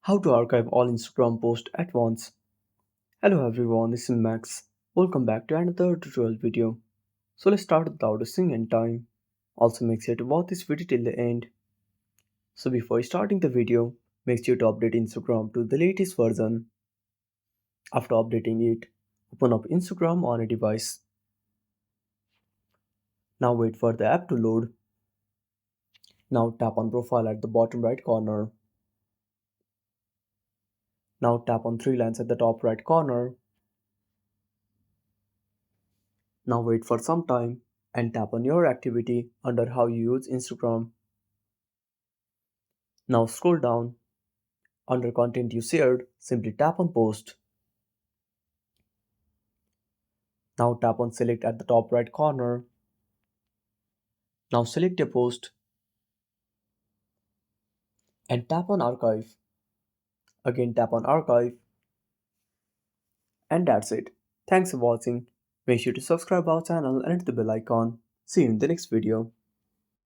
How to archive all Instagram posts at once. Hello everyone, this is Max. Welcome back to another tutorial video. So let's start without wasting any time. Also make sure to watch this video till the end. So before starting the video, make sure to update Instagram to the latest version. After updating it, open up Instagram on a device. Now wait for the app to load. Now tap on profile at the bottom right corner. Now tap on three lines at the top right corner. Now wait for some time and tap on your activity under how you use Instagram. Now scroll down. Under content you shared, simply tap on post. Now tap on select at the top right corner. Now select a post and tap on archive. Again tap on archive and that's it. Thanks for watching. Make sure to subscribe our channel and hit the bell icon. See you in the next video.